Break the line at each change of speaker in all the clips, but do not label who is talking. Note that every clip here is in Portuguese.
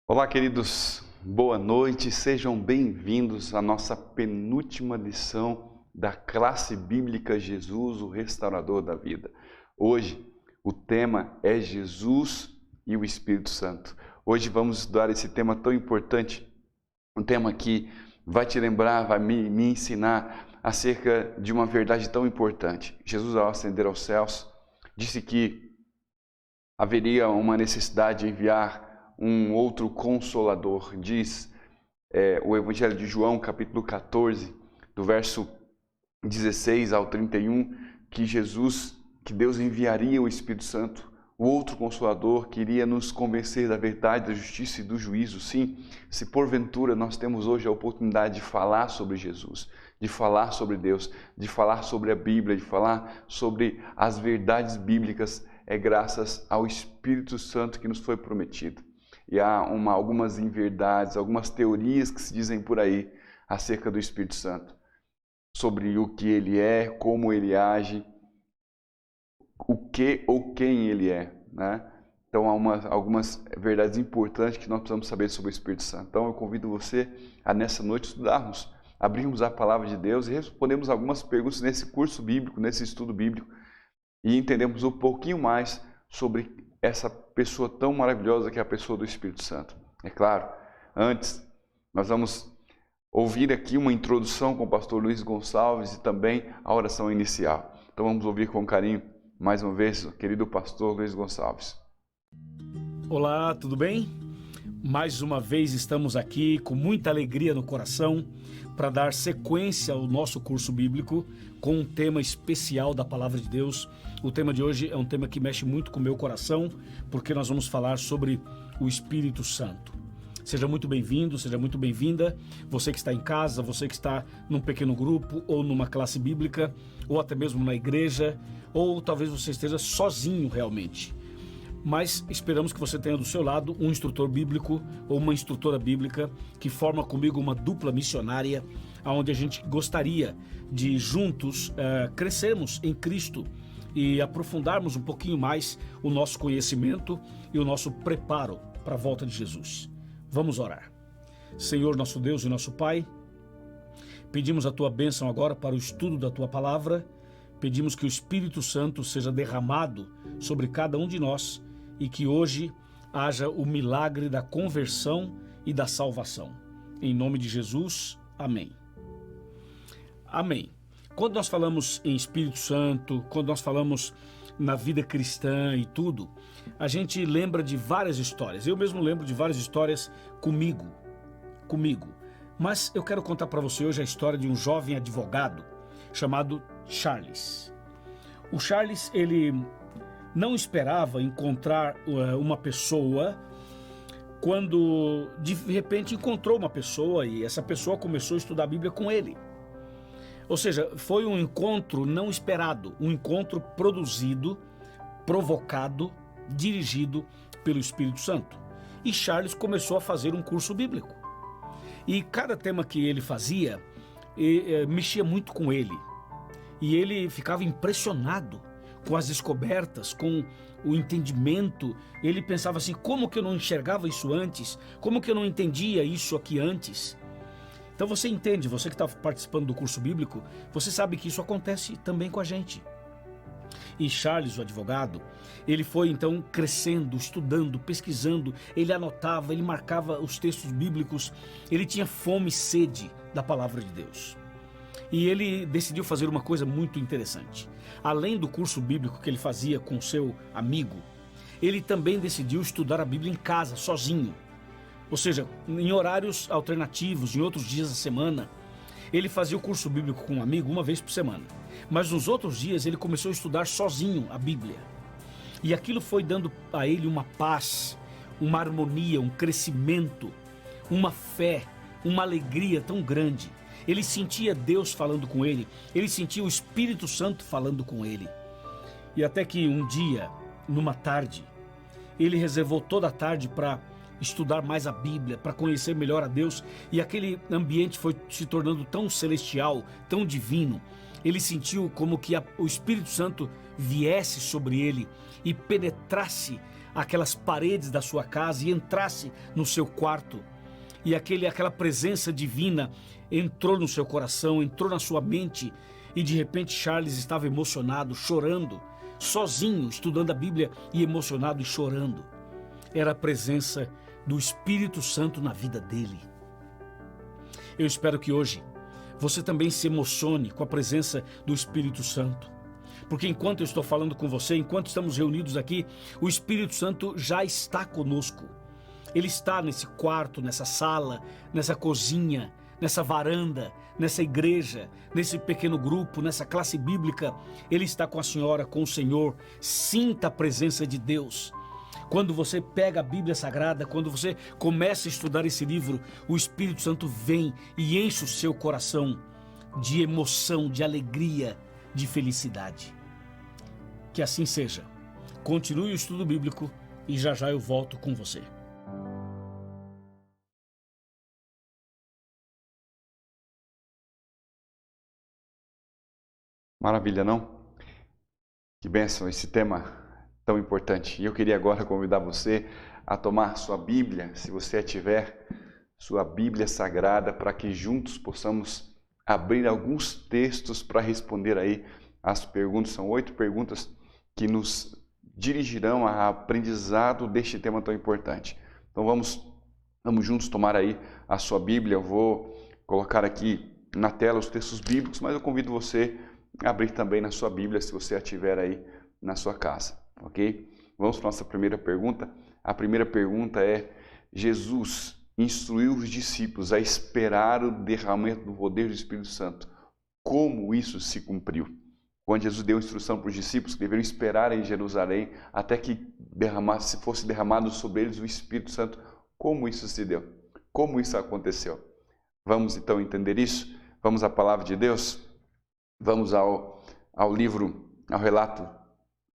Olá, queridos, boa noite, sejam bem-vindos à nossa penúltima lição da classe bíblica Jesus, o Restaurador da Vida. Hoje, o tema é Jesus e o Espírito Santo. Hoje vamos estudar esse tema tão importante, um tema que vai te lembrar, vai me ensinar acerca de uma verdade tão importante. Jesus, ao ascender aos céus, disse que haveria uma necessidade de enviar um outro Consolador. Diz o Evangelho de João, capítulo 14, do verso 16 ao 31, que Deus enviaria o Espírito Santo, o outro Consolador, que iria nos convencer da verdade, da justiça e do juízo. Sim, se porventura nós temos hoje a oportunidade de falar sobre Jesus, de falar sobre Deus, de falar sobre a Bíblia, de falar sobre as verdades bíblicas, é graças ao Espírito Santo que nos foi prometido. E há algumas inverdades, algumas teorias que se dizem por aí acerca do Espírito Santo, sobre o que ele é, como ele age, o que ou quem ele é, né? Então há algumas verdades importantes que nós precisamos saber sobre o Espírito Santo. Então eu convido você a nessa noite estudarmos, abrirmos a palavra de Deus e respondermos algumas perguntas nesse curso bíblico, nesse estudo bíblico, e entendemos um pouquinho mais sobre essa pessoa tão maravilhosa que é a pessoa do Espírito Santo. É claro, antes nós vamos ouvir aqui uma introdução com o pastor Luiz Gonçalves e também a oração inicial. Então vamos ouvir com carinho mais uma vez o querido pastor Luiz Gonçalves.
Olá, tudo bem? Mais uma vez estamos aqui com muita alegria no coração para dar sequência ao nosso curso bíblico com um tema especial da Palavra de Deus. O tema de hoje é um tema que mexe muito com o meu coração, porque nós vamos falar sobre o Espírito Santo. Seja muito bem-vindo, seja muito bem-vinda, você que está em casa, você que está num pequeno grupo ou numa classe bíblica, ou até mesmo na igreja, ou talvez você esteja sozinho realmente. Mas esperamos que você tenha do seu lado um instrutor bíblico ou uma instrutora bíblica que forma comigo uma dupla missionária, onde a gente gostaria de juntos crescermos em Cristo e aprofundarmos um pouquinho mais o nosso conhecimento e o nosso preparo para a volta de Jesus. Vamos orar. Senhor, nosso Deus e nosso Pai, pedimos a Tua bênção agora para o estudo da Tua Palavra, pedimos que o Espírito Santo seja derramado sobre cada um de nós e que hoje haja o milagre da conversão e da salvação. Em nome de Jesus, amém. Amém. Quando nós falamos em Espírito Santo, quando nós falamos na vida cristã e tudo, a gente lembra de várias histórias. Eu mesmo lembro de várias histórias comigo. Mas eu quero contar para você hoje a história de um jovem advogado chamado Charles. O Charles, ele não esperava encontrar uma pessoa quando de repente encontrou uma pessoa e essa pessoa começou a estudar a Bíblia com ele. Ou seja, foi um encontro não esperado, um encontro produzido, provocado, dirigido pelo Espírito Santo. E Charles começou a fazer um curso bíblico. E cada tema que ele fazia mexia muito com ele. E ele ficava impressionado com as descobertas, com o entendimento. Ele pensava assim, como que eu não enxergava isso antes? Como que eu não entendia isso aqui antes? Então você entende, você que está participando do curso bíblico, você sabe que isso acontece também com a gente. E Charles, o advogado, ele foi então crescendo, estudando, pesquisando, ele anotava, ele marcava os textos bíblicos, ele tinha fome e sede da palavra de Deus. E ele decidiu fazer uma coisa muito interessante. Além do curso bíblico que ele fazia com seu amigo, ele também decidiu estudar a Bíblia em casa, sozinho. Ou seja, em horários alternativos, em outros dias da semana. Ele fazia o curso bíblico com um amigo uma vez por semana. Mas nos outros dias ele começou a estudar sozinho a Bíblia. E aquilo foi dando a ele uma paz, uma harmonia, um crescimento, uma fé, uma alegria tão grande. Ele sentia Deus falando com ele, ele sentia o Espírito Santo falando com ele. E até que um dia, numa tarde, ele reservou toda a tarde para estudar mais a Bíblia, para conhecer melhor a Deus, e aquele ambiente foi se tornando tão celestial, tão divino. Ele sentiu como que o Espírito Santo viesse sobre ele e penetrasse aquelas paredes da sua casa e entrasse no seu quarto e aquela presença divina entrou no seu coração, entrou na sua mente e de repente Charles estava emocionado, chorando, sozinho, estudando a Bíblia e emocionado e chorando. Era a presença do Espírito Santo na vida dele. Eu espero que hoje você também se emocione com a presença do Espírito Santo. Porque enquanto eu estou falando com você, enquanto estamos reunidos aqui, o Espírito Santo já está conosco. Ele está nesse quarto, nessa sala, nessa cozinha, nessa varanda, nessa igreja, nesse pequeno grupo, nessa classe bíblica. Ele está com a senhora, com o Senhor. Sinta a presença de Deus. Quando você pega a Bíblia Sagrada, quando você começa a estudar esse livro, o Espírito Santo vem e enche o seu coração de emoção, de alegria, de felicidade. Que assim seja. Continue o estudo bíblico e já já eu volto com você.
Maravilha, não? Que bênção esse tema tão importante. E eu queria agora convidar você a tomar sua Bíblia, se você a tiver, sua Bíblia Sagrada, para que juntos possamos abrir alguns textos para responder aí as perguntas. São 8 perguntas que nos dirigirão ao aprendizado deste tema tão importante. Então vamos juntos tomar aí a sua Bíblia. Eu vou colocar aqui na tela os textos bíblicos, mas eu convido você a abrir também na sua Bíblia, se você a tiver aí na sua casa, ok? Vamos para a nossa primeira pergunta. A primeira pergunta é: Jesus instruiu os discípulos a esperar o derramamento do poder do Espírito Santo. Como isso se cumpriu? Quando Jesus deu instrução para os discípulos que deveriam esperar em Jerusalém até que fosse derramado sobre eles o Espírito Santo, como isso se deu? Como isso aconteceu? Vamos então entender isso? Vamos à palavra de Deus? Vamos ao relato,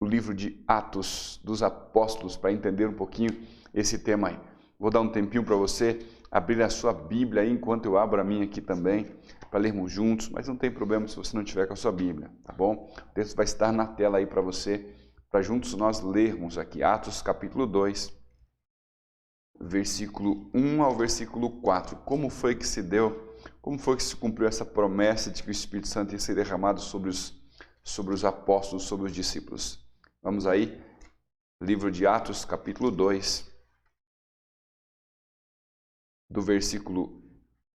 o livro de Atos dos Apóstolos, para entender um pouquinho esse tema aí. Vou dar um tempinho para você abrir a sua Bíblia aí, enquanto eu abro a minha aqui também, para lermos juntos, mas não tem problema se você não tiver com a sua Bíblia, tá bom? O texto vai estar na tela aí para você, para juntos nós lermos aqui, Atos capítulo 2, versículo 1 ao versículo 4. Como foi que se deu, como foi que se cumpriu essa promessa de que o Espírito Santo ia ser derramado sobre os apóstolos, sobre os discípulos? Vamos aí, livro de Atos capítulo 2, do versículo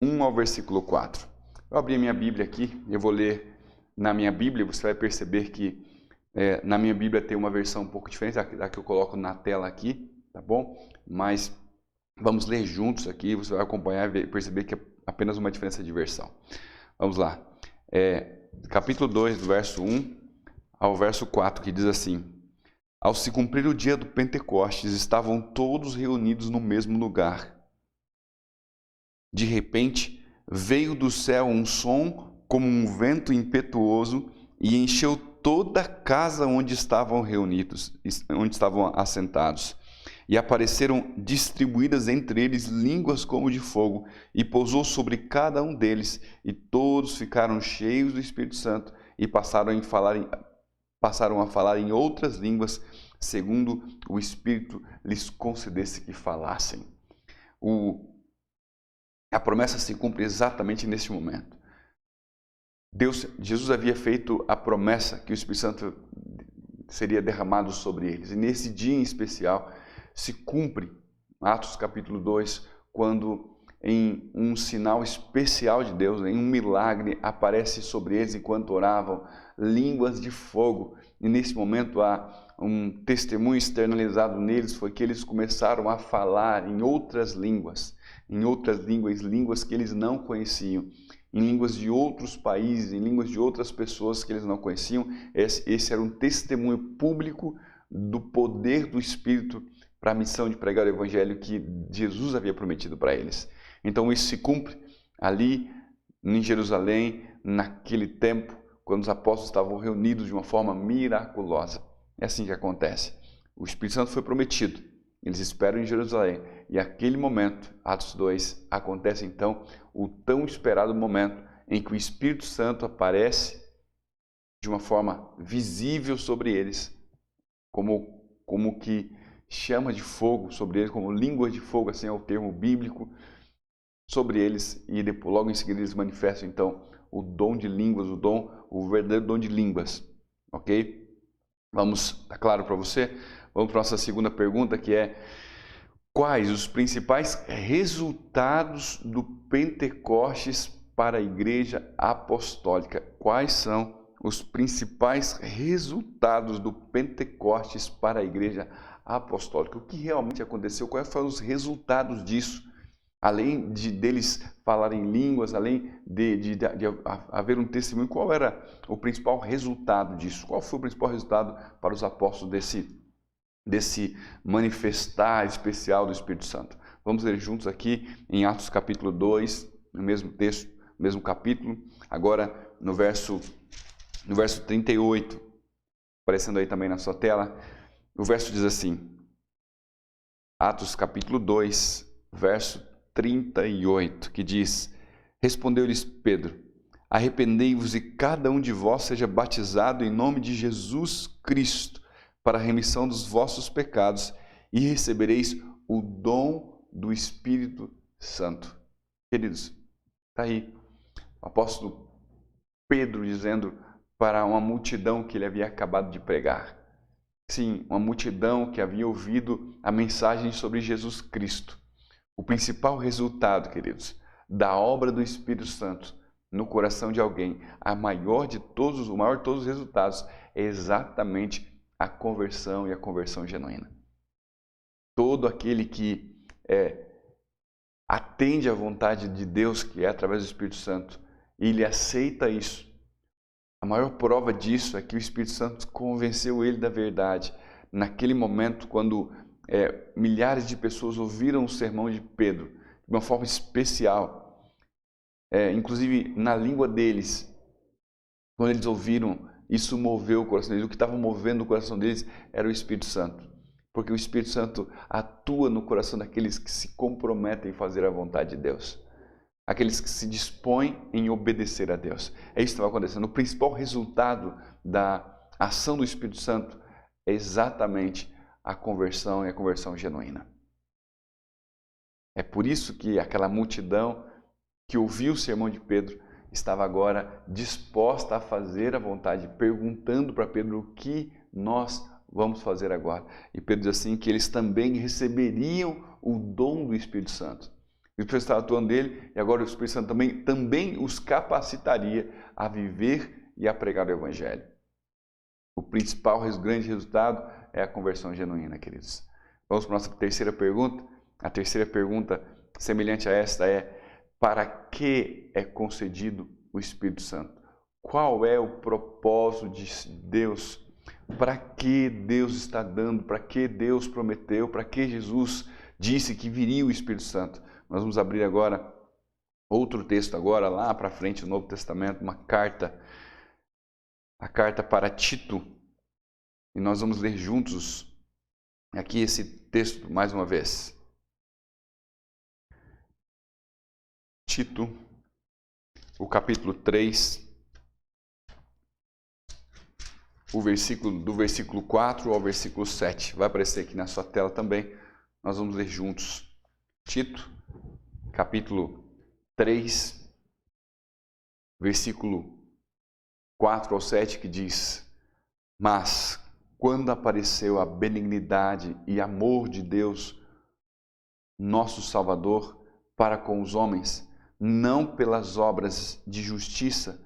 1 ao versículo 4. Eu abri a minha Bíblia aqui, eu vou ler na minha Bíblia, você vai perceber que na minha Bíblia tem uma versão um pouco diferente da que eu coloco na tela aqui, tá bom? Mas vamos ler juntos aqui, você vai acompanhar e perceber que é apenas uma diferença de versão. Vamos lá. Capítulo 2, do verso 1 ao verso 4, que diz assim: Ao se cumprir o dia do Pentecostes, estavam todos reunidos no mesmo lugar. De repente, veio do céu um som como um vento impetuoso e encheu toda a casa onde estavam reunidos, onde estavam assentados. E apareceram distribuídas entre eles línguas como de fogo, e pousou sobre cada um deles, e todos ficaram cheios do Espírito Santo e passaram a falar em outras línguas, segundo o Espírito lhes concedesse que falassem. A promessa se cumpre exatamente neste momento. Jesus havia feito a promessa que o Espírito Santo seria derramado sobre eles. E nesse dia em especial se cumpre, Atos capítulo 2, quando em um sinal especial de Deus, em um milagre, aparece sobre eles enquanto oravam línguas de fogo. E nesse momento há um testemunho externalizado neles, foi que eles começaram a falar em outras línguas, línguas que eles não conheciam, em línguas de outros países, em línguas de outras pessoas que eles não conheciam. Esse era um testemunho público do poder do Espírito para a missão de pregar o Evangelho que Jesus havia prometido para eles. Então isso se cumpre ali em Jerusalém, naquele tempo, quando os apóstolos estavam reunidos de uma forma miraculosa. É assim que acontece. O Espírito Santo foi prometido, eles esperam em Jerusalém, e aquele momento, Atos 2, acontece então o tão esperado momento em que o Espírito Santo aparece de uma forma visível sobre eles, como que chama de fogo sobre eles, como línguas de fogo, assim é o termo bíblico, sobre eles, e depois, logo em seguida eles manifestam então o dom de línguas, o verdadeiro dom de línguas, ok? Tá claro para você? Vamos para a nossa segunda pergunta, que é: quais os principais resultados do Pentecostes para a Igreja Apostólica? Quais são os principais resultados do Pentecostes para a Igreja Apostólica? O que realmente aconteceu? Quais foram os resultados disso? Além deles falarem línguas, além de haver um testemunho, qual era o principal resultado disso? Qual foi o principal resultado para os apóstolos desse manifestar especial do Espírito Santo? Vamos ler juntos aqui em Atos capítulo 2, no mesmo texto, no mesmo capítulo, agora no verso 38, aparecendo aí também na sua tela. O verso diz assim, Atos capítulo 2, verso 38, que diz: respondeu-lhes Pedro: arrependei-vos e cada um de vós seja batizado em nome de Jesus Cristo para a remissão dos vossos pecados e recebereis o dom do Espírito Santo. Queridos, está aí o apóstolo Pedro dizendo para uma multidão que ele havia acabado de pregar. Sim, uma multidão que havia ouvido a mensagem sobre Jesus Cristo. O principal resultado, queridos, da obra do Espírito Santo no coração de alguém, o maior de todos os resultados é exatamente a conversão e a conversão genuína. Todo aquele que atende à vontade de Deus, que é através do Espírito Santo, e ele aceita isso, a maior prova disso é que o Espírito Santo convenceu ele da verdade. Naquele momento, quando milhares de pessoas ouviram o sermão de Pedro de uma forma especial, inclusive na língua deles, quando eles ouviram, isso moveu o coração deles. O que estava movendo o coração deles era o Espírito Santo, porque o Espírito Santo atua no coração daqueles que se comprometem em fazer a vontade de Deus, aqueles que se dispõem em obedecer a Deus. É isso que estava acontecendo. O principal resultado da ação do Espírito Santo é exatamente a conversão e a conversão genuína. É por isso que aquela multidão que ouviu o sermão de Pedro estava agora disposta a fazer a vontade, perguntando para Pedro o que nós vamos fazer agora. E Pedro diz assim que eles também receberiam o dom do Espírito Santo. O Espírito Santo estava atuando nele e agora o Espírito Santo também os capacitaria a viver e a pregar o Evangelho. O principal, grande resultado é a conversão genuína, queridos. Vamos para a nossa terceira pergunta. A terceira pergunta, semelhante a esta, é: para que é concedido o Espírito Santo? Qual é o propósito de Deus? Para que Deus está dando? Para que Deus prometeu? Para que Jesus disse que viria o Espírito Santo? Nós vamos abrir agora outro texto agora, lá para frente, no Novo Testamento, uma carta, a carta para Tito, e nós vamos ler juntos aqui esse texto mais uma vez. Tito, o capítulo 3, do versículo 4 ao versículo 7. Vai aparecer aqui na sua tela também. Nós vamos ler juntos. Tito, capítulo 3, versículo 4 ao 7, que diz: mas quando apareceu a benignidade e amor de Deus, nosso Salvador, para com os homens, não pelas obras de justiça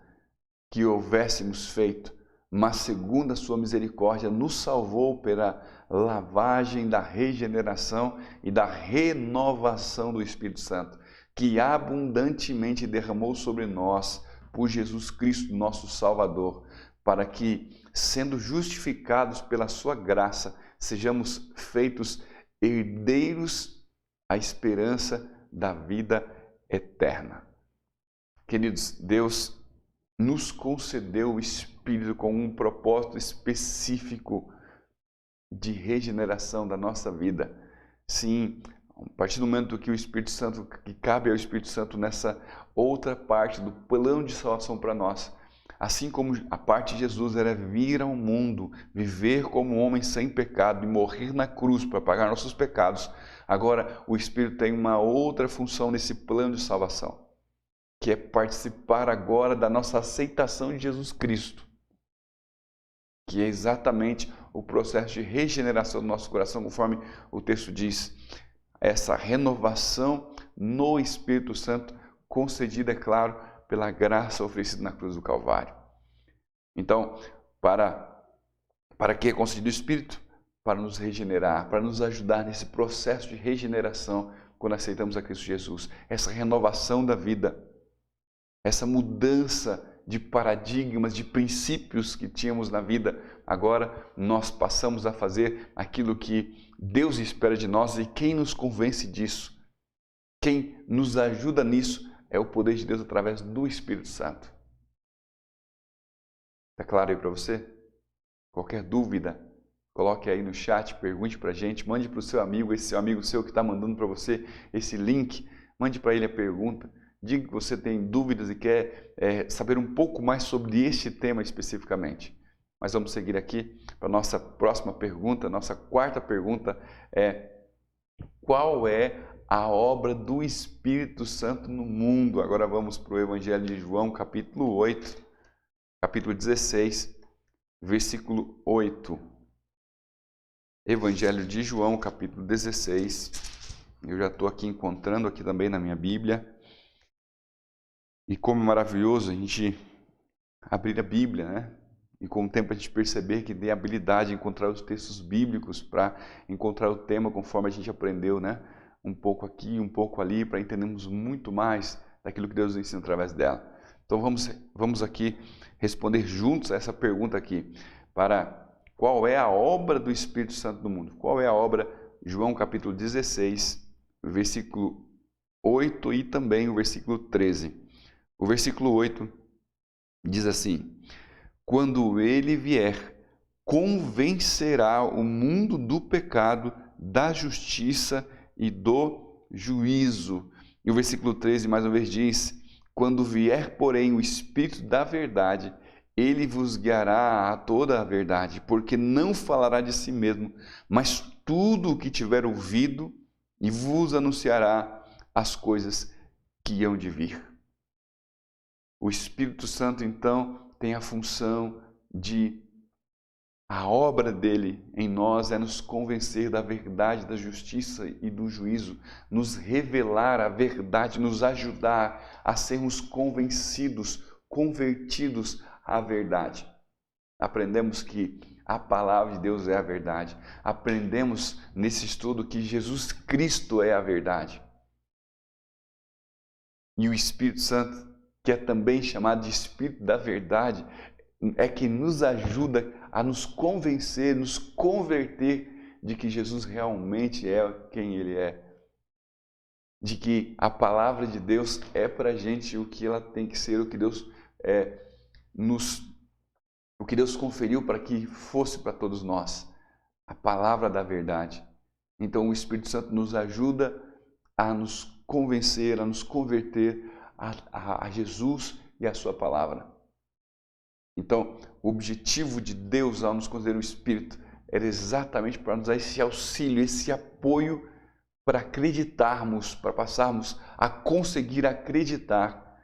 que houvéssemos feito, mas segundo a sua misericórdia, nos salvou pela lavagem da regeneração e da renovação do Espírito Santo, que abundantemente derramou sobre nós por Jesus Cristo, nosso Salvador, para que, sendo justificados pela sua graça, sejamos feitos herdeiros à esperança da vida eterna. Queridos, Deus nos concedeu o Espírito com um propósito específico de regeneração da nossa vida. Sim, a partir do momento que o Espírito Santo, que cabe ao Espírito Santo nessa outra parte do plano de salvação para nós, Assim como a parte de Jesus era vir ao mundo, viver como homem sem pecado e morrer na cruz para pagar nossos pecados, agora o Espírito tem uma outra função nesse plano de salvação, que é participar agora da nossa aceitação de Jesus Cristo, que é exatamente o processo de regeneração do nosso coração, conforme o texto diz, essa renovação no Espírito Santo, concedida, é claro, pela graça oferecida na cruz do Calvário. Então, para que é concedido o Espírito? Para nos regenerar, para nos ajudar nesse processo de regeneração quando aceitamos a Cristo Jesus. Essa renovação da vida, essa mudança de paradigmas, de princípios que tínhamos na vida, agora nós passamos a fazer aquilo que Deus espera de nós, e quem nos convence disso, quem nos ajuda nisso, é o poder de Deus através do Espírito Santo. Está claro aí para você? Qualquer dúvida, coloque aí no chat, pergunte para a gente, mande para o seu amigo, esse seu amigo seu que está mandando para você esse link, mande para ele a pergunta. Diga que você tem dúvidas e quer saber um pouco mais sobre este tema especificamente. Mas vamos seguir aqui para a nossa próxima pergunta. Nossa quarta pergunta é: qual é a obra do Espírito Santo no mundo? Agora vamos para o Evangelho de João, capítulo 8, capítulo 16, versículo 8. Evangelho de João, capítulo 16. Eu já estou aqui encontrando aqui também na minha Bíblia. E como é maravilhoso a gente abrir a Bíblia, né? E com o tempo a gente perceber que tem a habilidade de encontrar os textos bíblicos para encontrar o tema conforme a gente aprendeu, né? Um pouco aqui, um pouco ali, para entendermos muito mais daquilo que Deus nos ensina através dela. Então vamos aqui responder juntos essa pergunta aqui, para qual é a obra do Espírito Santo no mundo? Qual é a obra? João capítulo 16, versículo 8 e também o versículo 13. O versículo 8 diz assim: quando ele vier, convencerá o mundo do pecado, da justiça e do juízo. E o versículo 13 mais uma vez diz: quando vier, porém, o Espírito da verdade, ele vos guiará a toda a verdade, porque não falará de si mesmo, mas tudo o que tiver ouvido, e vos anunciará as coisas que hão de vir. O Espírito Santo, então, tem a função de, a obra dele em nós é nos convencer da verdade, da justiça e do juízo, nos revelar a verdade, nos ajudar a sermos convencidos, convertidos à verdade. Aprendemos que a palavra de Deus é a verdade. Aprendemos nesse estudo que Jesus Cristo é a verdade. E o Espírito Santo, que é também chamado de Espírito da verdade, é que nos ajuda a nos convencer, nos converter de que Jesus realmente é quem Ele é. De que a palavra de Deus é para a gente o que ela tem que ser, o que Deus o que Deus conferiu para que fosse para todos nós. A palavra da verdade. Então o Espírito Santo nos ajuda a nos convencer, a nos converter a Jesus e a sua palavra. Então, o objetivo de Deus ao nos conceder o Espírito era exatamente para nos dar esse auxílio, esse apoio para acreditarmos, para passarmos a conseguir acreditar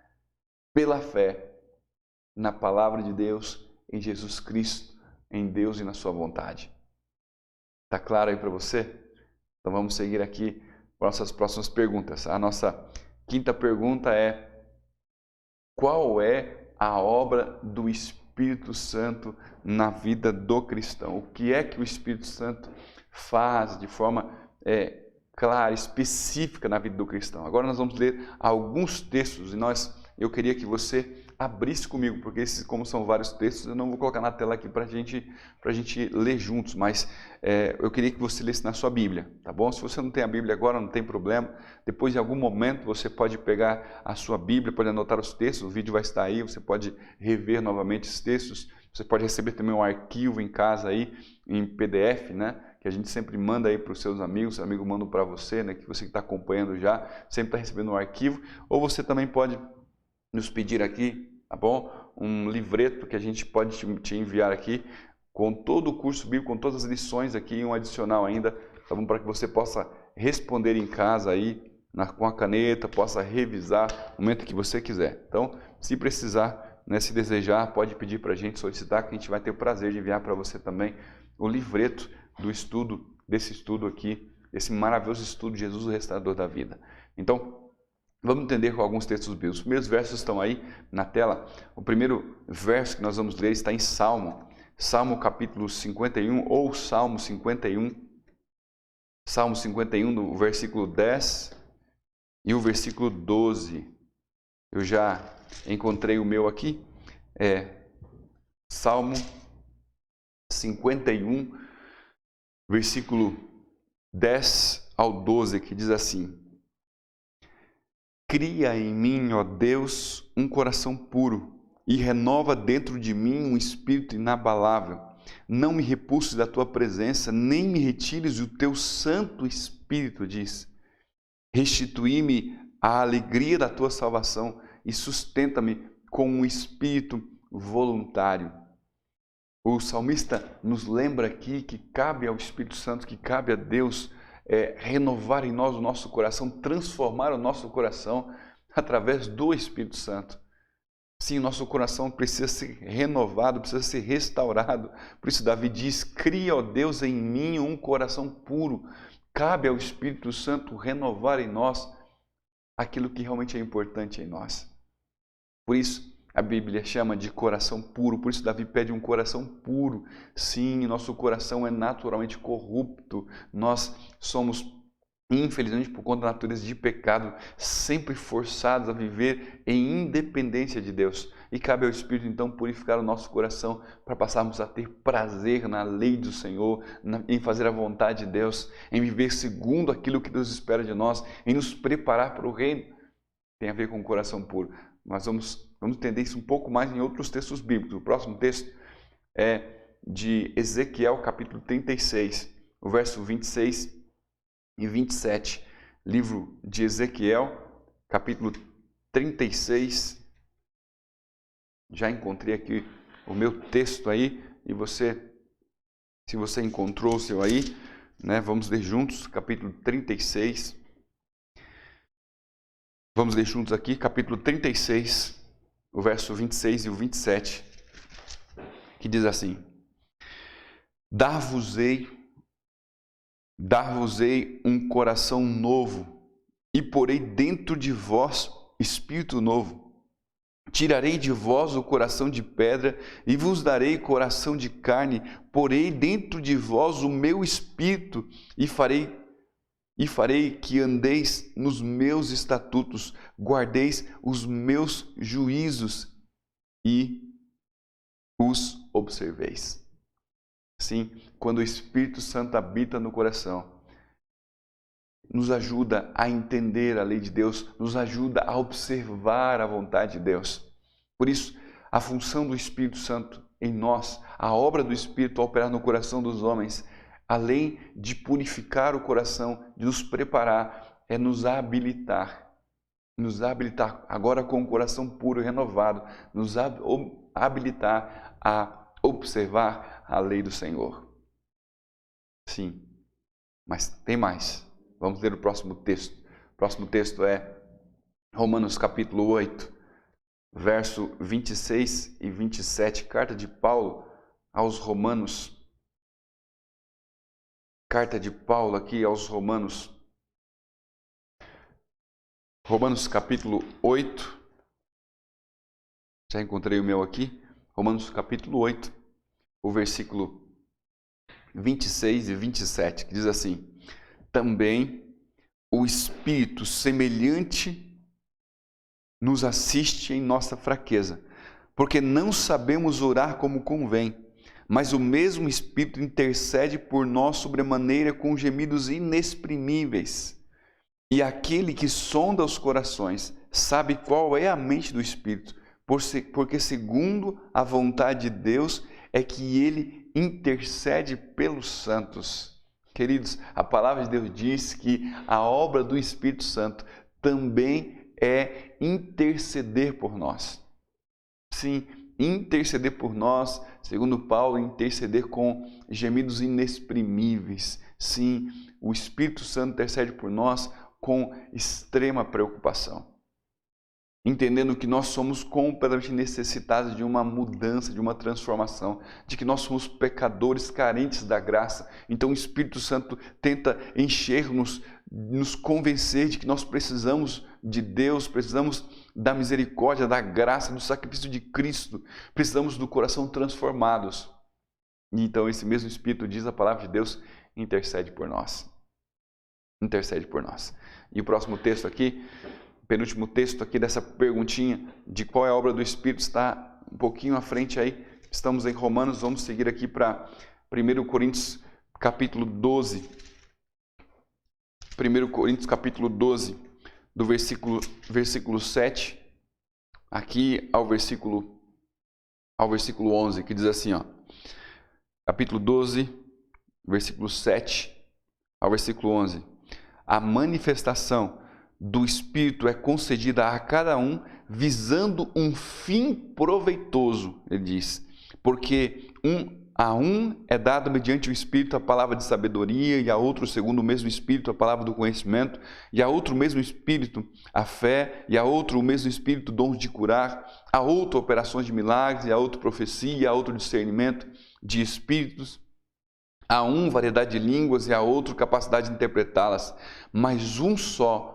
pela fé na palavra de Deus, em Jesus Cristo, em Deus e na sua vontade. Está claro aí para você? Então vamos seguir aqui para nossas próximas perguntas. A nossa quinta pergunta é: qual é a obra do Espírito Santo na vida do cristão? O que é que o Espírito Santo faz de forma clara, específica na vida do cristão? Agora nós vamos ler alguns textos e eu queria que você abrisse comigo, porque como são vários textos, eu não vou colocar na tela aqui para a gente ler juntos, mas eu queria que você lesse na sua Bíblia, tá bom? Se você não tem a Bíblia agora, não tem problema, depois em algum momento você pode pegar a sua Bíblia, pode anotar os textos, o vídeo vai estar aí, você pode rever novamente os textos, você pode receber também um arquivo em casa aí, em PDF, né? Que a gente sempre manda aí para os seus amigos, os amigos mandam para você, né? Que você que está acompanhando já, sempre está recebendo um arquivo, ou você também pode nos pedir aqui, tá bom? um livreto que a gente pode te enviar aqui, com todo o curso bíblico, com todas as lições aqui, um adicional ainda, tá bom? Para que você possa responder em casa aí, com a caneta, possa revisar no momento que você quiser. Então, se precisar, né, se desejar, pode pedir para a gente, solicitar, que a gente vai ter o prazer de enviar para você também o livreto do estudo, desse estudo aqui, esse maravilhoso estudo de Jesus, o Restaurador da Vida. Então, vamos entender com alguns textos bíblicos. Os primeiros versos estão aí na tela. O primeiro verso que nós vamos ler está em Salmo. Salmo capítulo 51 ou Salmo 51. Salmo 51, no versículo 10 e o versículo 12. Eu já encontrei o meu aqui. Salmo 51, versículo 10 ao 12, que diz assim: Cria em mim, ó Deus, um coração puro e renova dentro de mim um espírito inabalável. Não me repulses da tua presença, nem me retires o teu Santo Espírito, diz. Restituí-me a alegria da tua salvação e sustenta-me com um espírito voluntário. O salmista nos lembra aqui que cabe ao Espírito Santo, que cabe a Deus renovar em nós o nosso coração, transformar o nosso coração através do Espírito Santo. Sim, nosso coração precisa ser renovado, precisa ser restaurado. Por isso Davi diz: cria, ó Deus, em mim um coração puro. Cabe ao Espírito Santo renovar em nós aquilo que realmente é importante em nós. Por isso a Bíblia chama de coração puro, por isso Davi pede um coração puro. Sim, nosso coração é naturalmente corrupto, nós somos, infelizmente, por conta da natureza de pecado, sempre forçados a viver em independência de Deus. E cabe ao Espírito, então, purificar o nosso coração para passarmos a ter prazer na lei do Senhor, em fazer a vontade de Deus, em viver segundo aquilo que Deus espera de nós, em nos preparar para o reino. Tem a ver com o coração puro. Nós vamos entender isso um pouco mais em outros textos bíblicos. O próximo texto é de Ezequiel, capítulo 36, o verso 26 e 27. Livro de Ezequiel, capítulo 36. Já encontrei aqui o meu texto aí, e você, se você encontrou o seu aí, né, vamos ler juntos, capítulo 36. Vamos ler juntos aqui, capítulo 36, o verso 26 e o 27, que diz assim: Dar-vos-ei um coração novo, e porei dentro de vós espírito novo. Tirarei de vós o coração de pedra, e vos darei coração de carne. Porei dentro de vós o meu espírito, e farei que andeis nos meus estatutos, guardeis os meus juízos e os observeis. Sim, quando o Espírito Santo habita no coração, nos ajuda a entender a lei de Deus, nos ajuda a observar a vontade de Deus. Por isso, a função do Espírito Santo em nós, a obra do Espírito a operar no coração dos homens, além de purificar o coração, de nos preparar, é nos habilitar agora com o coração puro e renovado, nos habilitar a observar a lei do Senhor. Sim, mas tem mais. Vamos ler o próximo texto. O próximo texto é Romanos capítulo 8, verso 26 e 27, carta de Paulo aos Romanos. Carta de Paulo aqui aos Romanos. Romanos capítulo 8. Já encontrei o meu aqui. Romanos capítulo 8, o versículo 26 e 27, que diz assim: Também o Espírito semelhante nos assiste em nossa fraqueza, porque não sabemos orar como convém, mas o mesmo Espírito intercede por nós sobremaneira com gemidos inexprimíveis. E aquele que sonda os corações sabe qual é a mente do Espírito, porque segundo a vontade de Deus é que ele intercede pelos santos. Queridos, a palavra de Deus diz que a obra do Espírito Santo também é interceder por nós. Sim, interceder por nós, segundo Paulo, interceder com gemidos inexprimíveis. Sim, o Espírito Santo intercede por nós com extrema preocupação, entendendo que nós somos completamente necessitados de uma mudança, de uma transformação, de que nós somos pecadores carentes da graça. Então o Espírito Santo tenta encher-nos, nos convencer de que nós precisamos de Deus, precisamos da misericórdia, da graça, do sacrifício de Cristo, precisamos do coração transformados. E então esse mesmo Espírito, diz a palavra de Deus, intercede por nós. Intercede por nós. E o próximo texto aqui, penúltimo texto aqui dessa perguntinha de qual é a obra do Espírito, está um pouquinho à frente aí. Estamos em Romanos, vamos seguir aqui para 1 Coríntios capítulo 12. 1 Coríntios capítulo 12, do versículo 7, aqui ao versículo 11, que diz assim, ó, capítulo 12, versículo 7 ao versículo 11. A manifestação do Espírito é concedida a cada um visando um fim proveitoso, ele diz, porque a um é dado mediante o Espírito a palavra de sabedoria, e a outro, segundo o mesmo Espírito, a palavra do conhecimento, e a outro, o mesmo Espírito, a fé, e a outro, o mesmo Espírito, dons de curar, a outro, operações de milagres, e a outro, profecia, a outro, discernimento de espíritos, a um, variedade de línguas, e a outro, capacidade de interpretá-las, mas um só,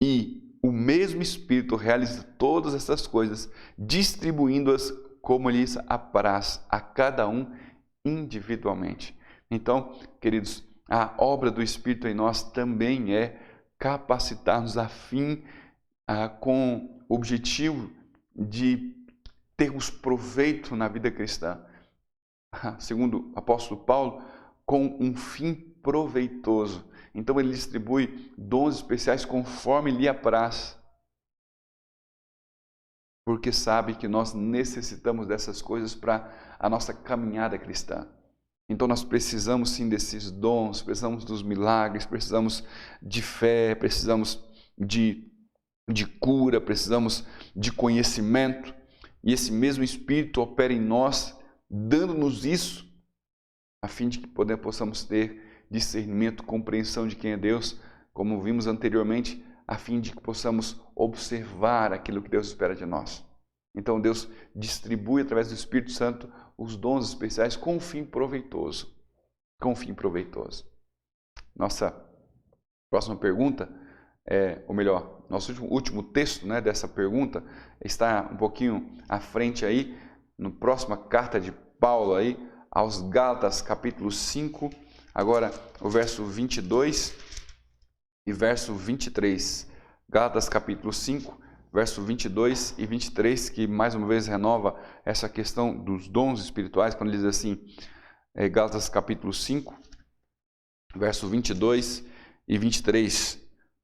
e o mesmo Espírito realiza todas essas coisas, distribuindo-as como lhes apraz a cada um individualmente. Então, queridos, a obra do Espírito em nós também é capacitar-nos a fim, com o objetivo de termos proveito na vida cristã. Segundo o apóstolo Paulo, com um fim proveitoso. Então ele distribui dons especiais conforme lhe apraz, porque sabe que nós necessitamos dessas coisas para a nossa caminhada cristã. Então nós precisamos sim desses dons, precisamos dos milagres, precisamos de fé, precisamos de cura, precisamos de conhecimento, e esse mesmo Espírito opera em nós, dando-nos isso, a fim de que possamos ter discernimento, compreensão de quem é Deus, como vimos anteriormente, a fim de que possamos observar aquilo que Deus espera de nós. Então Deus distribui através do Espírito Santo os dons especiais com um fim proveitoso. Com um fim proveitoso. Nossa próxima pergunta, ou melhor, nosso último texto, né, dessa pergunta está um pouquinho à frente aí, na próxima carta de Paulo aí, aos Gálatas, capítulo 5, agora o verso 22 e verso 23. Gálatas, capítulo 5, verso 22 e 23, que mais uma vez renova essa questão dos dons espirituais, quando ele diz assim, Gálatas, capítulo 5, verso 22 e 23,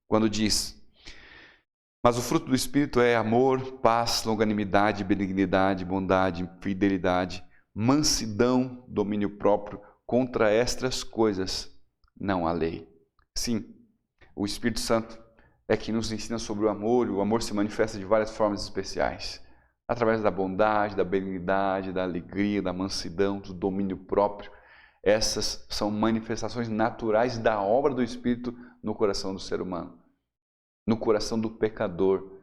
quando diz: mas o fruto do Espírito é amor, paz, longanimidade, benignidade, bondade, fidelidade, mansidão, domínio próprio. Contra estas coisas não há lei. Sim, o Espírito Santo é que nos ensina sobre o amor se manifesta de várias formas especiais, através da bondade, da benignidade, da alegria, da mansidão, do domínio próprio. Essas são manifestações naturais da obra do Espírito no coração do ser humano, no coração do pecador.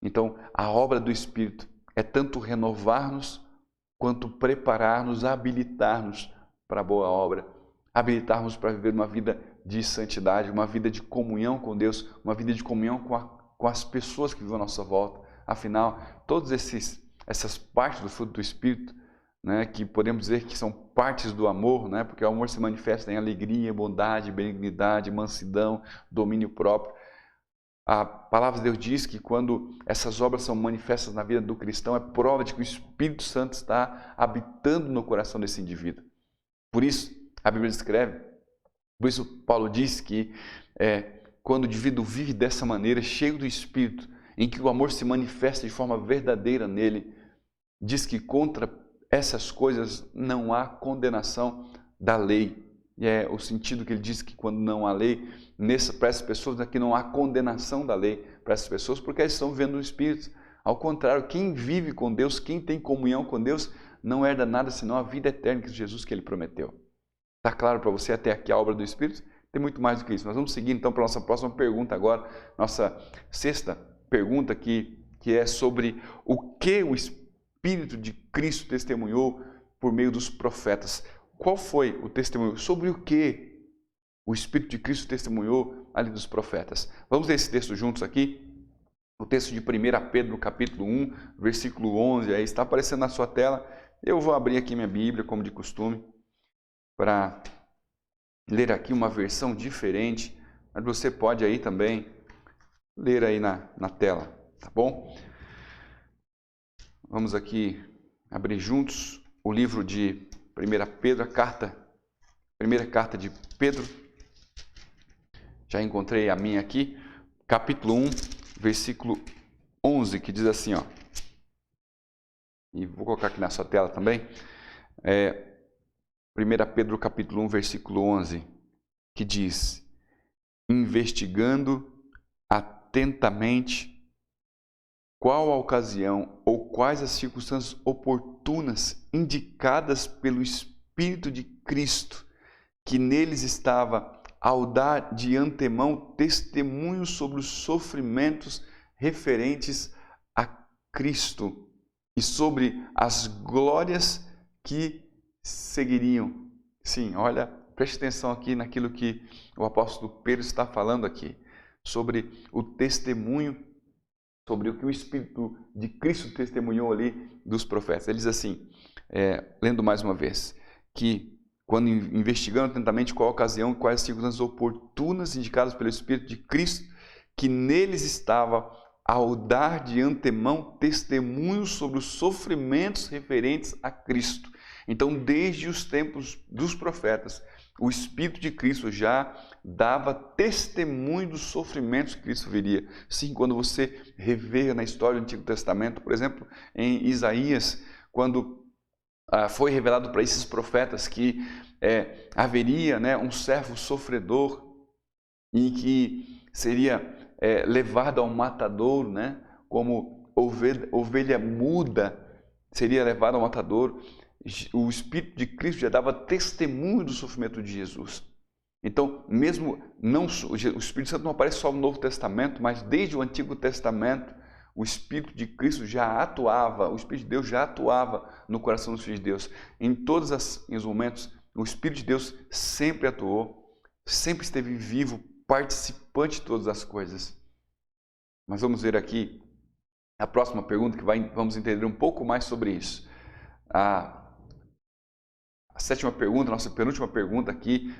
Então, a obra do Espírito é tanto renovar-nos, quanto preparar-nos, habilitar-nos para a boa obra, habilitar-nos para viver uma vida de santidade, uma vida de comunhão com Deus, uma vida de comunhão com as pessoas que vivem à nossa volta. Afinal, todas essas partes do fruto do Espírito, né, que podemos dizer que são partes do amor, né, porque o amor se manifesta em alegria, bondade, benignidade, mansidão, domínio próprio. A palavra de Deus diz que quando essas obras são manifestas na vida do cristão, é prova de que o Espírito Santo está habitando no coração desse indivíduo. Por isso, a Bíblia descreve, por isso Paulo diz que quando o indivíduo vive dessa maneira, cheio do Espírito, em que o amor se manifesta de forma verdadeira nele, diz que contra essas coisas não há condenação da lei. E é o sentido que ele diz que quando não há lei, para essas pessoas aqui não há condenação da lei para essas pessoas, porque elas estão vivendo no Espírito. Ao contrário, quem vive com Deus, quem tem comunhão com Deus, não herda nada senão a vida eterna que Jesus que Ele prometeu. Está claro para você até aqui a obra do Espírito? Tem muito mais do que isso. Nós vamos seguir então para a nossa próxima pergunta agora, nossa sexta pergunta que é sobre o que o Espírito de Cristo testemunhou por meio dos profetas. Qual foi o testemunho? Sobre o que o Espírito de Cristo testemunhou ali dos profetas? Vamos ler esse texto juntos aqui? O texto de 1 Pedro, capítulo 1, versículo 11, aí está aparecendo na sua tela. Eu vou abrir aqui minha Bíblia, como de costume, para ler aqui uma versão diferente, mas você pode aí também ler aí na tela, tá bom? Vamos aqui abrir juntos o livro de 1 Pedro, primeira carta de Pedro. Já encontrei a minha aqui, capítulo 1, versículo 11, que diz assim, ó. E vou colocar aqui na sua tela também. 1 Pedro, capítulo 1, versículo 11, que diz: investigando atentamente qual a ocasião ou quais as circunstâncias oportunas indicadas pelo Espírito de Cristo, que neles estava, ao dar de antemão testemunho sobre os sofrimentos referentes a Cristo e sobre as glórias que seguiriam. Sim, olha, preste atenção aqui naquilo que o apóstolo Pedro está falando aqui, sobre o testemunho, sobre o que o Espírito de Cristo testemunhou ali dos profetas. Ele diz assim, lendo mais uma vez, que quando investigando atentamente qual a ocasião e quais as circunstâncias oportunas indicadas pelo Espírito de Cristo, que neles estava, ao dar de antemão testemunho sobre os sofrimentos referentes a Cristo. Então, desde os tempos dos profetas, o Espírito de Cristo já dava testemunho dos sofrimentos que Cristo viria. Sim, quando você rever na história do Antigo Testamento, por exemplo, em Isaías, quando foi revelado para esses profetas que haveria, né, um servo sofredor e que seria levado ao matadouro, né, como ovelha muda seria levado ao matadouro. O Espírito de Cristo já dava testemunho do sofrimento de Jesus. Então, mesmo não, o Espírito Santo não aparece só no Novo Testamento, mas desde o Antigo Testamento, o Espírito de Cristo já atuava, o Espírito de Deus já atuava no coração dos filhos de Deus. Em todos os momentos, o Espírito de Deus sempre atuou, sempre esteve vivo, participante de todas as coisas. Mas vamos ver aqui a próxima pergunta, que vamos entender um pouco mais sobre isso. A sétima pergunta, nossa penúltima pergunta aqui,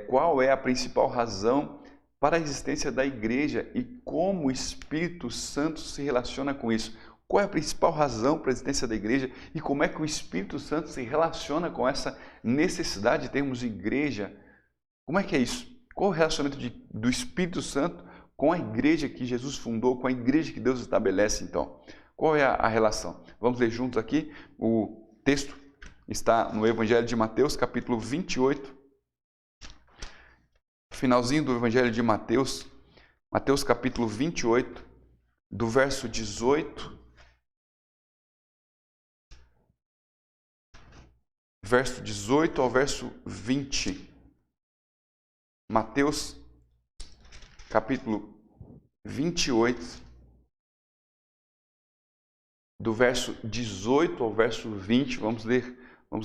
qual é a principal razão para a existência da igreja e como o Espírito Santo se relaciona com isso? Qual é a principal razão para a existência da igreja e como é que o Espírito Santo se relaciona com essa necessidade de termos igreja? Como é que é isso? Qual é o relacionamento do Espírito Santo com a igreja que Jesus fundou, com a igreja que Deus estabelece, então? Qual é a relação? Vamos ler juntos aqui. O texto está no Evangelho de Mateus, capítulo 28. Finalzinho do Evangelho de Mateus, Mateus capítulo 28, do verso 18, ao verso 20. Mateus capítulo 28, do verso 18 ao verso 20, vamos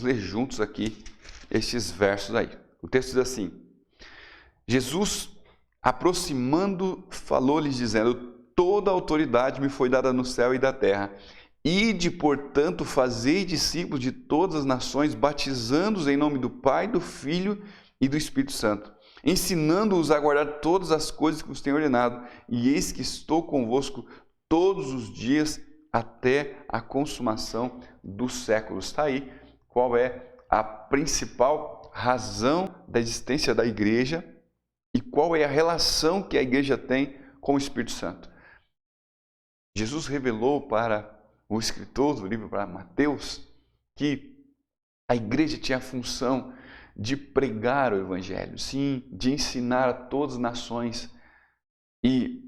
ler juntos aqui estes versos aí. O texto diz assim: Jesus, aproximando, falou-lhes dizendo: toda a autoridade me foi dada no céu e da terra. Ide, portanto, fazei discípulos de todas as nações, batizando-os em nome do Pai, do Filho e do Espírito Santo, ensinando-os a guardar todas as coisas que vos tenho ordenado. E eis que estou convosco todos os dias até a consumação dos séculos. Está aí qual é a principal razão da existência da igreja e qual é a relação que a igreja tem com o Espírito Santo. Jesus revelou para o escritor do livro, para Mateus, que a igreja tinha a função de pregar o Evangelho, sim, de ensinar a todas as nações. E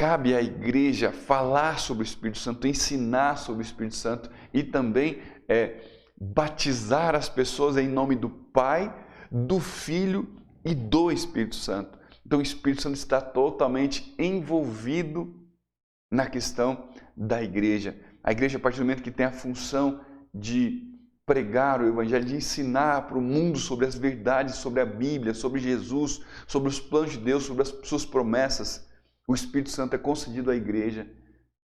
cabe à igreja falar sobre o Espírito Santo, ensinar sobre o Espírito Santo e também batizar as pessoas em nome do Pai, do Filho e do Espírito Santo. Então o Espírito Santo está totalmente envolvido na questão da igreja. A igreja, a partir do momento que tem a função de pregar o Evangelho, de ensinar para o mundo sobre as verdades, sobre a Bíblia, sobre Jesus, sobre os planos de Deus, sobre as suas promessas, o Espírito Santo é concedido à igreja,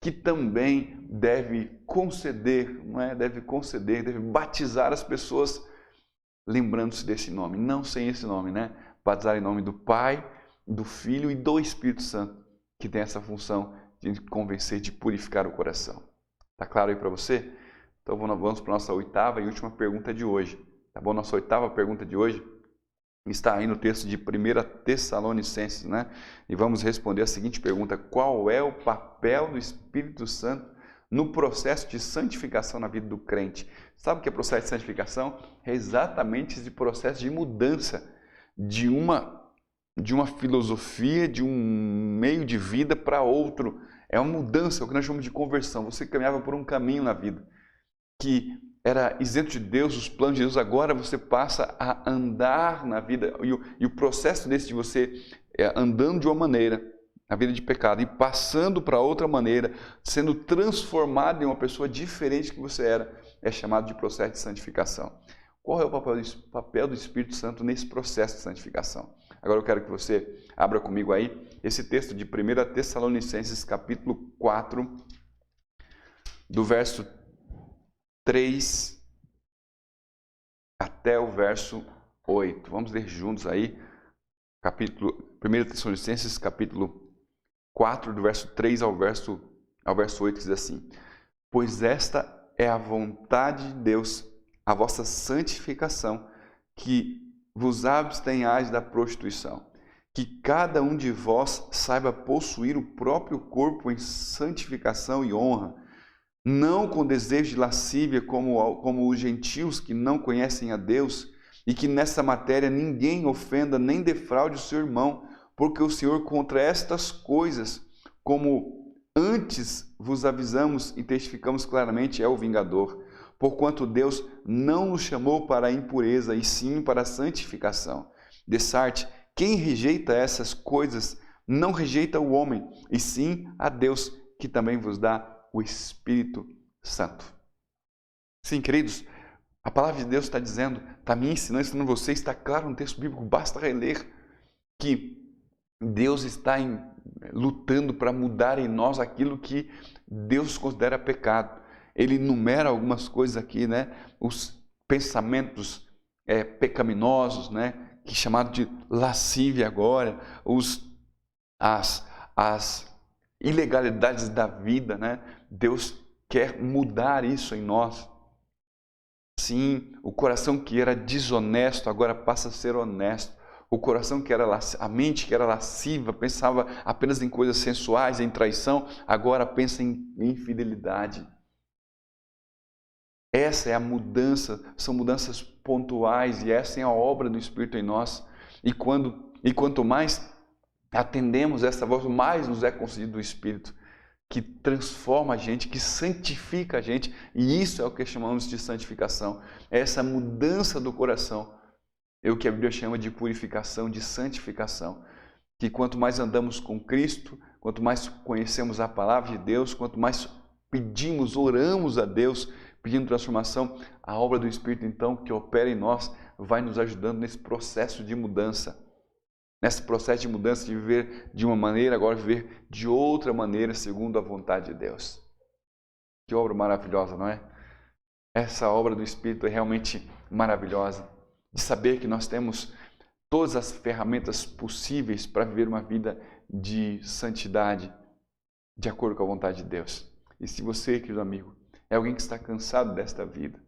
que também deve conceder, deve batizar as pessoas, lembrando-se desse nome, não sem esse nome, batizar em nome do Pai, do Filho e do Espírito Santo, que tem essa função de convencer, de purificar o coração. Está claro aí para você? Então vamos para a nossa oitava e última pergunta de hoje. Tá bom? Nossa oitava pergunta de hoje está aí no texto de 1 Tessalonicenses, E vamos responder a seguinte pergunta: qual é o papel do Espírito Santo no processo de santificação na vida do crente? Sabe o que é processo de santificação? É exatamente esse processo de mudança de uma filosofia, de um meio de vida para outro. É uma mudança, é o que nós chamamos de conversão. Você caminhava por um caminho na vida que era isento de Deus, os planos de Deus, agora você passa a andar na vida, e o processo desse de você andando de uma maneira, na vida de pecado, e passando para outra maneira, sendo transformado em uma pessoa diferente que você era, é chamado de processo de santificação. Qual é o papel do Espírito Santo nesse processo de santificação? Agora eu quero que você abra comigo aí esse texto de 1 Tessalonicenses, capítulo 4, do verso 3 até o verso 8. Vamos ler juntos aí, 1 Tessalonicenses, capítulo 4, do verso 3 ao verso 8, que diz assim: pois esta é a vontade de Deus, a vossa santificação, que vos abstenhais da prostituição, que cada um de vós saiba possuir o próprio corpo em santificação e honra, não com desejo de lascívia como os gentios que não conhecem a Deus, e que nessa matéria ninguém ofenda nem defraude o seu irmão, porque o Senhor contra estas coisas, como antes vos avisamos e testificamos claramente, é o vingador, porquanto Deus não nos chamou para a impureza, e sim para a santificação. Dessarte, quem rejeita essas coisas não rejeita o homem, e sim a Deus, que também vos dá o Espírito Santo. Sim, queridos, a palavra de Deus está dizendo, está me ensinando você, está claro no texto bíblico, basta reler, que Deus está lutando para mudar em nós aquilo que Deus considera pecado. Ele enumera algumas coisas aqui, os pensamentos pecaminosos, que é chamado de lascívia agora, as ilegalidades da vida, Deus quer mudar isso em nós. Sim, o coração que era desonesto agora passa a ser honesto. O coração que era a mente que era lasciva, pensava apenas em coisas sensuais, em traição, agora pensa em infidelidade. Essa é a mudança, são mudanças pontuais, e essa é a obra do Espírito em nós. E quanto mais atendemos essa voz, mais nos é concedido o Espírito, que transforma a gente, que santifica a gente, e isso é o que chamamos de santificação. É essa mudança do coração, é o que a Bíblia chama de purificação, de santificação. Que quanto mais andamos com Cristo, quanto mais conhecemos a palavra de Deus, quanto mais pedimos, oramos a Deus, pedindo transformação, a obra do Espírito, então, que opera em nós, vai nos ajudando nesse processo de mudança. Nesse processo de mudança, de viver de uma maneira, agora viver de outra maneira, segundo a vontade de Deus. Que obra maravilhosa, não é? Essa obra do Espírito é realmente maravilhosa. De saber que nós temos todas as ferramentas possíveis para viver uma vida de santidade, de acordo com a vontade de Deus. E se você, querido amigo, é alguém que está cansado desta vida,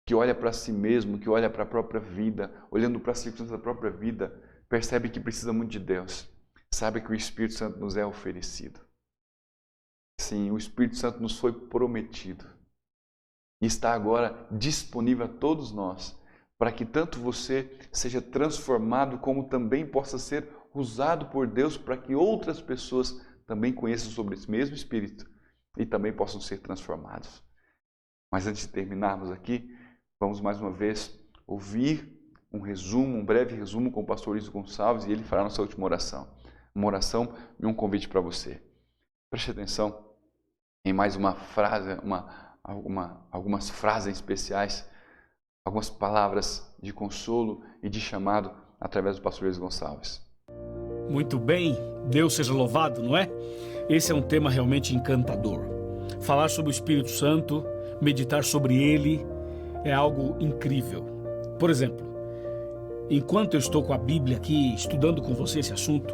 que olha para si mesmo, que olha para a própria vida, olhando para as circunstâncias da própria vida, percebe que precisa muito de Deus, sabe que o Espírito Santo nos é oferecido. Sim, o Espírito Santo nos foi prometido e está agora disponível a todos nós, para que tanto você seja transformado, como também possa ser usado por Deus para que outras pessoas também conheçam sobre esse mesmo Espírito e também possam ser transformados. Mas antes de terminarmos aqui, vamos mais uma vez ouvir um breve resumo com o pastor Luiz Gonçalves, e ele fará nossa última oração. Uma oração e um convite para você. Preste atenção em mais uma frase, algumas frases especiais, algumas palavras de consolo e de chamado através do pastor Luiz Gonçalves.
Muito bem, Deus seja louvado, não é? Esse é um tema realmente encantador. Falar sobre o Espírito Santo, meditar sobre ele, é algo incrível. Por exemplo, enquanto eu estou com a Bíblia aqui, estudando com você esse assunto,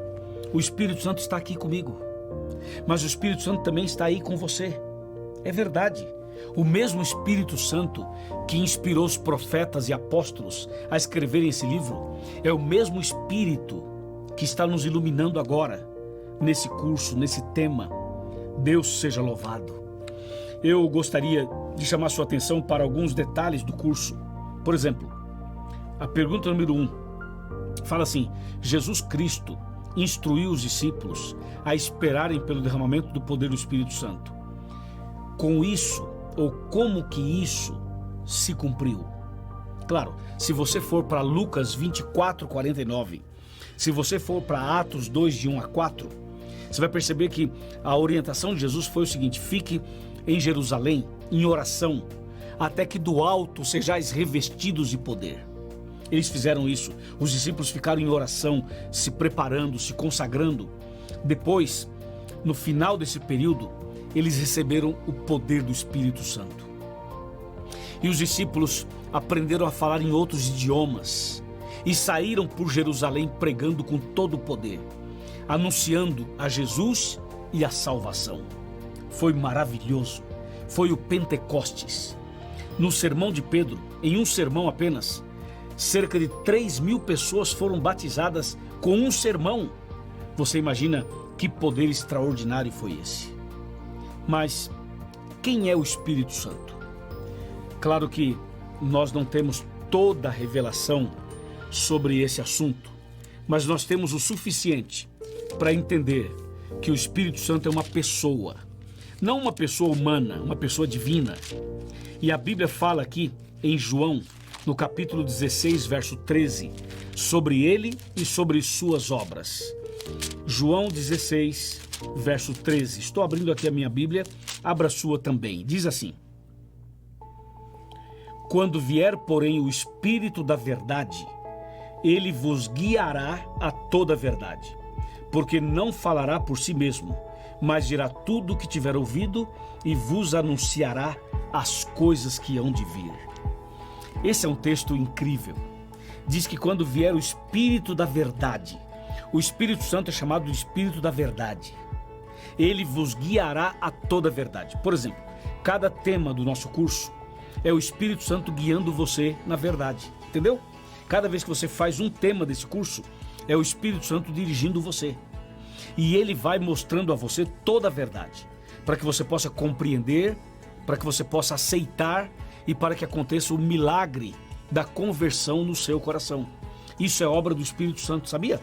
o Espírito Santo está aqui comigo. Mas o Espírito Santo também está aí com você. É verdade. O mesmo Espírito Santo que inspirou os profetas e apóstolos a escreverem esse livro, é o mesmo Espírito que está nos iluminando agora, nesse curso, nesse tema. Deus seja louvado. Eu gostaria de chamar sua atenção para alguns detalhes do curso. Por exemplo, a pergunta número 1 fala assim: Jesus Cristo instruiu os discípulos a esperarem pelo derramamento do poder do Espírito Santo. Com isso, ou como que isso se cumpriu? Claro, se você for para Lucas 24:49, se você for para Atos 2, de 1 a 4, você vai perceber que a orientação de Jesus foi o seguinte: fique em Jerusalém, em oração, até que do alto sejais revestidos de poder. Eles fizeram isso. Os discípulos ficaram em oração, se preparando, se consagrando. Depois, no final desse período, eles receberam o poder do Espírito Santo. E os discípulos aprenderam a falar em outros idiomas e saíram por Jerusalém pregando com todo o poder, anunciando a Jesus e a salvação. Foi maravilhoso. Foi o Pentecostes. No sermão de Pedro, em um sermão apenas, cerca de 3.000 pessoas foram batizadas com um sermão. Você imagina que poder extraordinário foi esse? Mas quem é o Espírito Santo? Claro que nós não temos toda a revelação sobre esse assunto, mas nós temos o suficiente para entender que o Espírito Santo é uma pessoa, não uma pessoa humana, uma pessoa divina. E a Bíblia fala aqui em João, no capítulo 16, verso 13, sobre ele e sobre suas obras. João 16, verso 13. Estou abrindo aqui a minha Bíblia, abra a sua também. Diz assim: quando vier, porém, o Espírito da verdade, ele vos guiará a toda a verdade, porque não falará por si mesmo, mas dirá tudo o que tiver ouvido e vos anunciará as coisas que hão de vir. Esse é um texto incrível. Diz que quando vier o Espírito da verdade, o Espírito Santo é chamado de Espírito da verdade, ele vos guiará a toda a verdade. Por exemplo, cada tema do nosso curso é o Espírito Santo guiando você na verdade, entendeu? Cada vez que você faz um tema desse curso, é o Espírito Santo dirigindo você. E ele vai mostrando a você toda a verdade, para que você possa compreender, para que você possa aceitar e para que aconteça o milagre da conversão no seu coração. Isso é obra do Espírito Santo, sabia?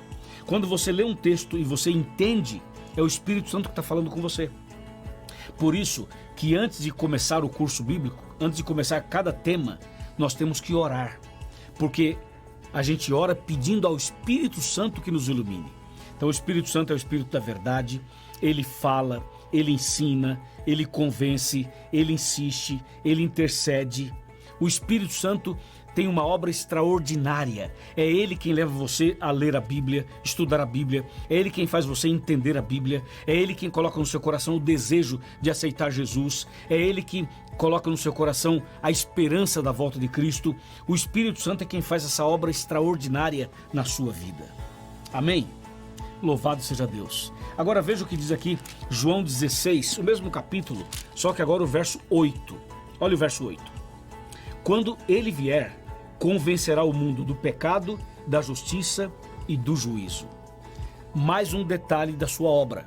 Quando você lê um texto e você entende, é o Espírito Santo que está falando com você. Por isso que antes de começar o curso bíblico, antes de começar cada tema, nós temos que orar, porque a gente ora pedindo ao Espírito Santo que nos ilumine. Então o Espírito Santo é o Espírito da verdade, ele fala, ele ensina, ele convence, ele insiste, ele intercede. O Espírito Santo tem uma obra extraordinária. É ele quem leva você a ler a Bíblia, estudar a Bíblia. É ele quem faz você entender a Bíblia. É ele quem coloca no seu coração o desejo de aceitar Jesus. É ele que coloca no seu coração a esperança da volta de Cristo. O Espírito Santo é quem faz essa obra extraordinária na sua vida. Amém? Louvado seja Deus. Agora veja o que diz aqui João 16, o mesmo capítulo, só que agora o verso 8. Olha o verso 8. Quando ele vier, convencerá o mundo do pecado, da justiça e do juízo. Mais um detalhe da sua obra.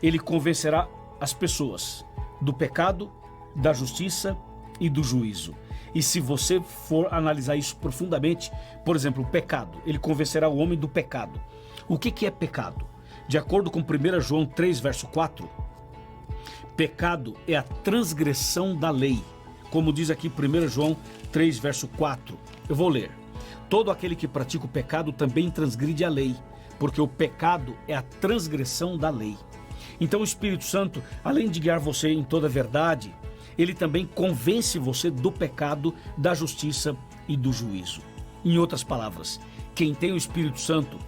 Ele convencerá as pessoas do pecado, da justiça e do juízo. E se você for analisar isso profundamente, por exemplo, o pecado, ele convencerá o homem do pecado. O que é pecado? De acordo com 1 João 3, verso 4, pecado é a transgressão da lei. Como diz aqui 1 João 3, verso 4. Eu vou ler. Todo aquele que pratica o pecado também transgride a lei, porque o pecado é a transgressão da lei. Então o Espírito Santo, além de guiar você em toda a verdade, ele também convence você do pecado, da justiça e do juízo. Em outras palavras, quem tem o Espírito Santo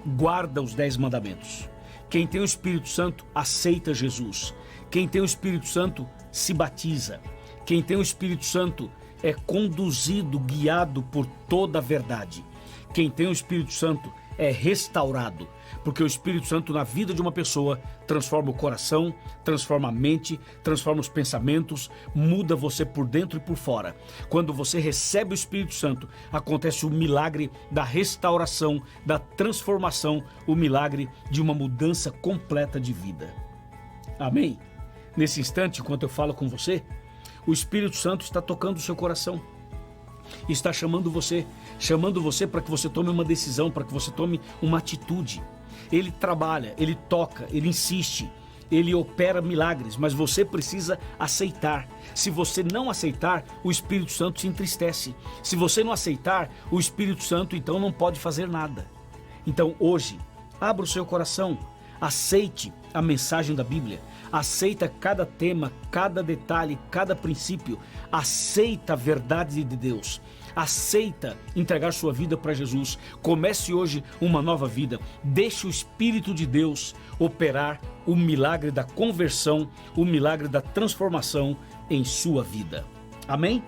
guarda os 10 mandamentos. Quem tem o Espírito Santo aceita Jesus. Quem tem o Espírito Santo se batiza. Quem tem o Espírito Santo é conduzido, guiado por toda a verdade. Quem tem o Espírito Santo é restaurado, porque o Espírito Santo na vida de uma pessoa transforma o coração, transforma a mente, transforma os pensamentos, muda você por dentro e por fora. Quando você recebe o Espírito Santo, acontece o milagre da restauração, da transformação, o milagre de uma mudança completa de vida. Amém? Nesse instante, enquanto eu falo com você, o Espírito Santo está tocando o seu coração. Está chamando você para que você tome uma decisão, para que você tome uma atitude. Ele trabalha, ele toca, ele insiste, ele opera milagres, mas você precisa aceitar. Se você não aceitar, o Espírito Santo se entristece. Se você não aceitar, o Espírito Santo então não pode fazer nada. Então hoje, abra o seu coração, aceite a mensagem da Bíblia, aceita cada tema, cada detalhe, cada princípio, aceita a verdade de Deus, aceita entregar sua vida para Jesus. Comece hoje uma nova vida, deixe o Espírito de Deus operar o milagre da conversão, o milagre da transformação em sua vida. Amém?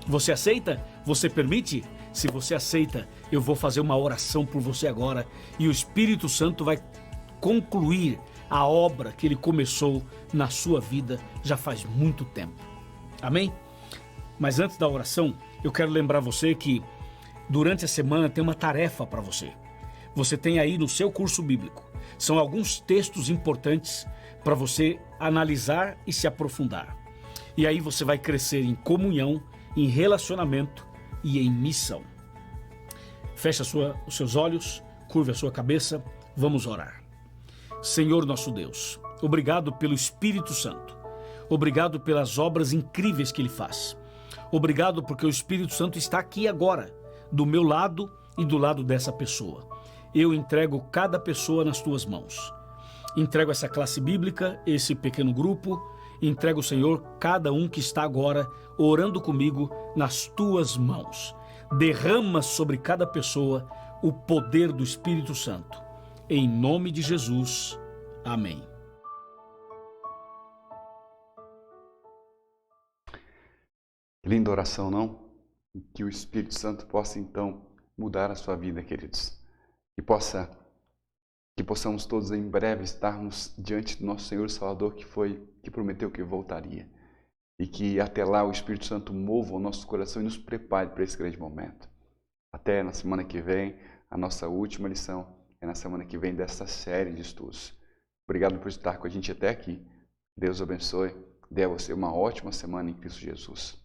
Você aceita? Você permite? Se você aceita, eu vou fazer uma oração por você agora e o Espírito Santo vai concluir a obra que ele começou na sua vida já faz muito tempo. Amém? Mas antes da oração, eu quero lembrar você que durante a semana tem uma tarefa para você. Você tem aí no seu curso bíblico. São alguns textos importantes para você analisar e se aprofundar. E aí você vai crescer em comunhão, em relacionamento e em missão. Feche os seus olhos, curve a sua cabeça, vamos orar. Senhor nosso Deus, obrigado pelo Espírito Santo. Obrigado pelas obras incríveis que Ele faz. Obrigado porque o Espírito Santo está aqui agora, do meu lado e do lado dessa pessoa. Eu entrego cada pessoa nas Tuas mãos. Entrego essa classe bíblica, esse pequeno grupo. Entrego, Senhor, cada um que está agora orando comigo nas Tuas mãos. Derrama sobre cada pessoa o poder do Espírito Santo. Em nome de Jesus. Amém.
Linda oração, não? Que o Espírito Santo possa, então, mudar a sua vida, queridos. Que possamos todos em breve estarmos diante do nosso Senhor Salvador, que prometeu que voltaria. E que até lá o Espírito Santo mova o nosso coração e nos prepare para esse grande momento. Até na semana que vem, a nossa última lição é na semana que vem dessa série de estudos. Obrigado por estar com a gente até aqui. Deus abençoe. Dê a você uma ótima semana em Cristo Jesus.